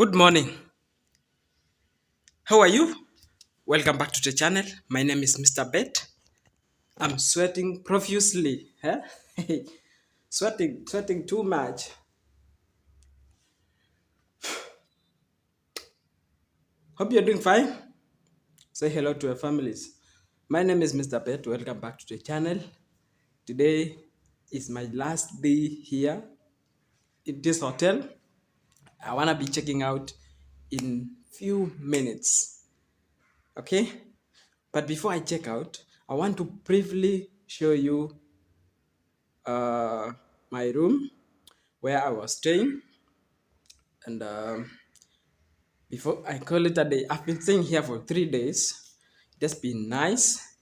Good morning. How are you? Welcome back to the channel. My name is Mr. Bet. I'm sweating profusely. Huh? sweating too much. Hope you're doing fine. Say hello to your families. My name is Mr. Bet. Welcome back to the channel. Today is my last day here in this hotel. I wanna be checking out in few minutes. Okay? But before I check out, I want to briefly show you uh, my room where I was staying. And before I call it a day, I've been staying here for 3 days. It's been nice.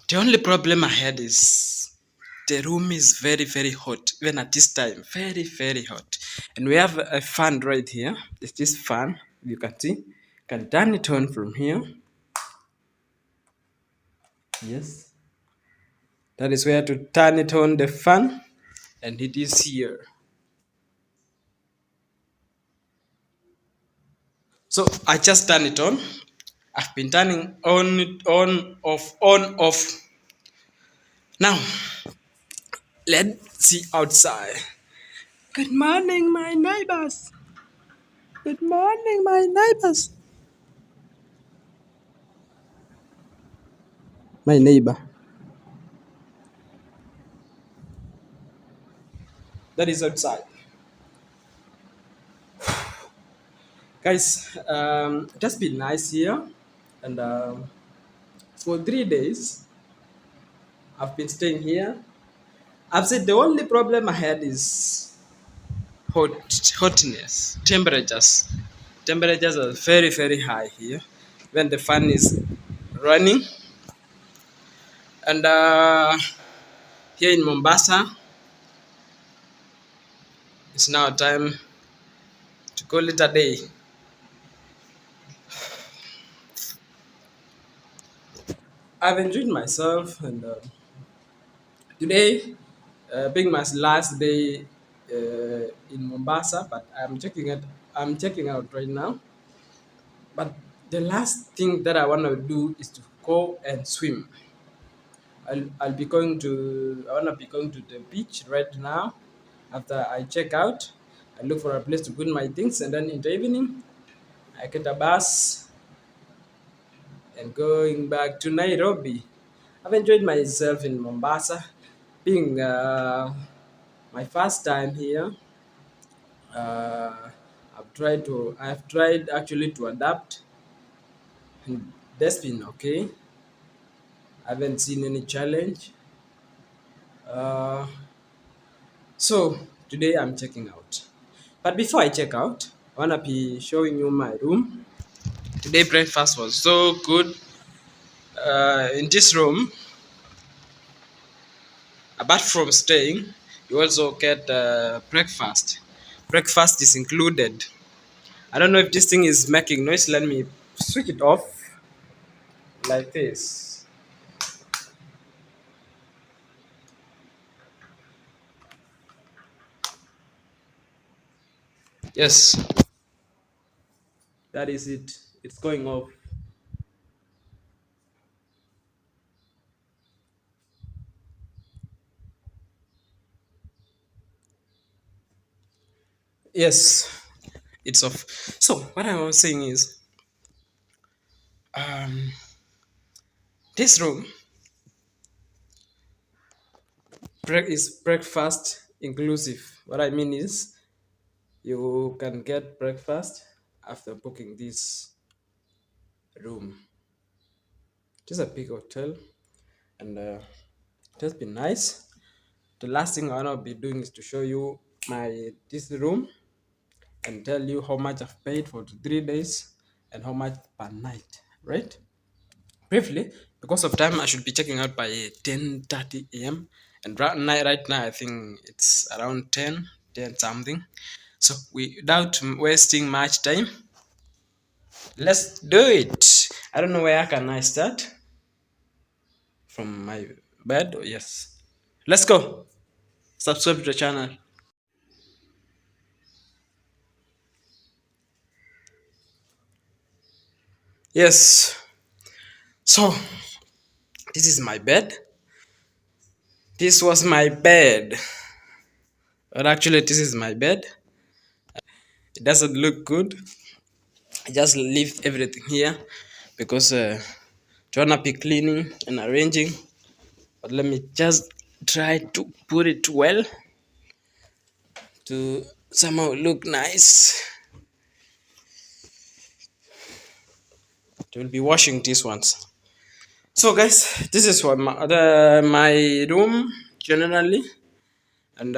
The only problem I had is the room is very hot, even at this time. Very hot. And we have a fan right here. It's this fan, you can see. You can turn it on from here. Yes. That is where to turn it on the fan. And it is here. So I just turn it on. I've been turning on, off. Now, let's see outside. Good morning, my neighbors. Good morning, my neighbors. My neighbor. That is outside. Guys, just been nice here. And for 3 days, I've been staying here. I've said the only problem I had is hotness, temperatures. Temperatures are very high here when the fan is running. And here in Mombasa, it's now time to call it a day. I've enjoyed myself, and today, being my last day in Mombasa, but I'm checking it. I'm checking out right now. But the last thing that I want to do is to go and swim. I'll be going to. I want to be going to the beach right now. After I check out, I look for a place to put my things, and then in the evening, I get a bus and going back to Nairobi. I've enjoyed myself in Mombasa, being my first time here. Uh, I've tried actually to adapt, and that's been okay. I haven't seen any challenge. Uh, so today I'm checking out. But before I check out, I wanna be showing you my room. Today breakfast was so good. In this room, apart from staying, you also get breakfast. Breakfast is included. I don't know if this thing is making noise. Let me switch it off like this. Yes, that is it. It's going off. Yes, it's off. So what I was saying is, um, this room is breakfast inclusive. What I mean is, you can get breakfast after booking this room. It is a big hotel, and it has been nice. The last thing I wanna be doing is to show you my this room and tell you how much I've paid for the 3 days and how much per night, right? Briefly, because of time, I should be checking out by 10:30 a.m. And right now, I think it's around 10 something. So, without wasting much time, let's do it. I don't know where can I start from my bed. Yes, let's go. Subscribe to the channel. Yes. So this is my bed. This was my bed. But actually this is my bed. It doesn't look good. I just leave everything here because trying to be cleaning and arranging. But let me just try to put it well to somehow look nice. I will be washing these ones. So guys, this is what my room generally, and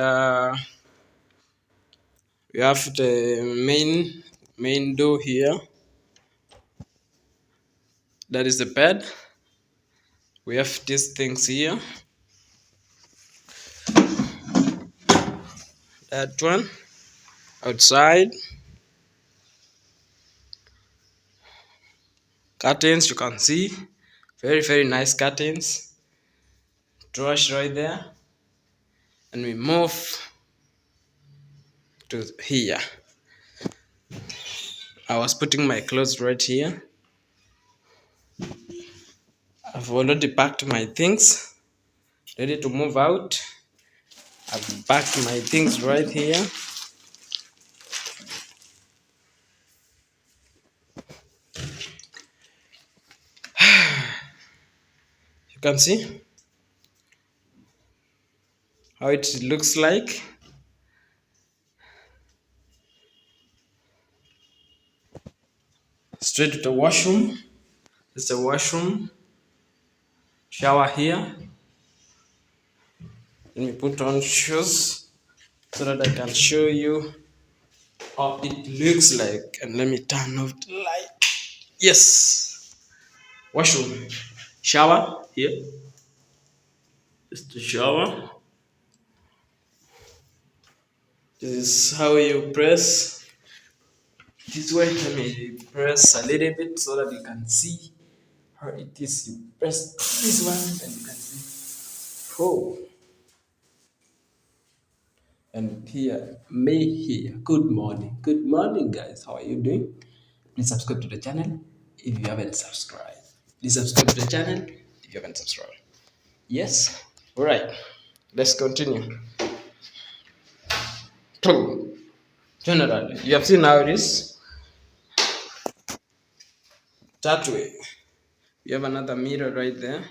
we have the main door here. That is the bed. We have these things here. That one outside. Curtains you can see, very nice curtains. Trash right there, and we move to here. I was putting my clothes right here. I've already packed my things, ready to move out. I've packed my things right here. You can see how it looks like. Straight to the washroom. It's a washroom. Shower here. Let me put on shoes so that I can show you how it looks like. And let me turn off the light. Yes. Washroom. Shower here. It's the shower. This is how you press. This way, let me press a little bit so that you can see how it is. You press this one and you can see. Oh. And here, May here. Good morning, guys. How are you doing? Please subscribe to the channel if you haven't subscribed. Please subscribe to the channel if you haven't subscribed. Yes. All right. Let's continue. Boom. Generally, you have seen how it is. That way. We have another mirror right there.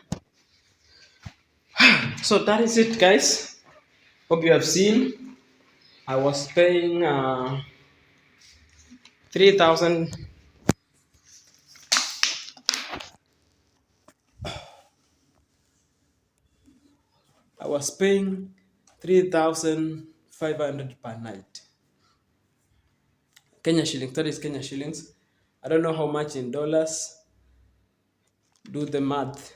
So that is it, guys. Hope you have seen. I was paying 3,000. I was paying 3,500 per night. Kenya shillings. That is Kenya shillings. I don't know how much in dollars. Do the math.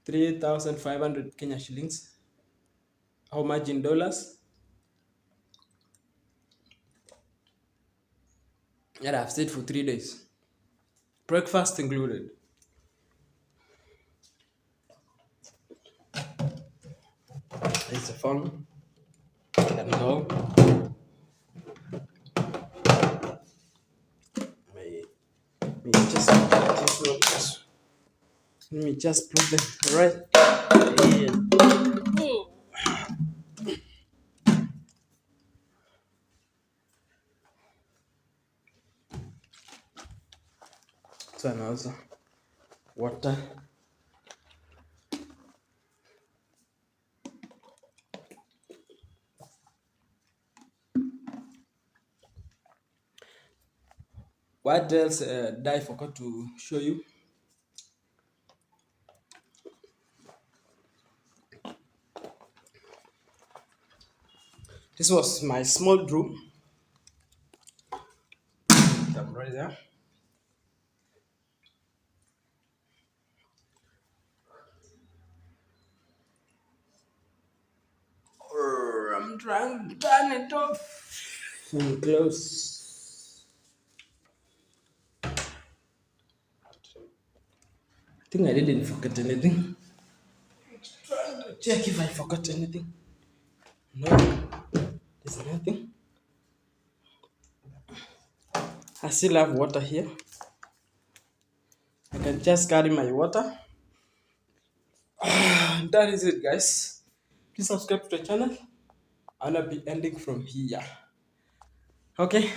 3,500 Kenya shillings. How much in dollars? And I've stayed for 3 days. Breakfast included. It's a phone. Can go. Let me just put them right here. So and also water. What else did I forgot to show you? This was my small room. I'm right there. I'm trying to turn it off. And close. I think I didn't forget anything. Trying to check if I forgot anything. No, there's nothing. I still have water here. I can just carry my water. And that is it, guys. Please subscribe to the channel. I'll be ending from here. Okay.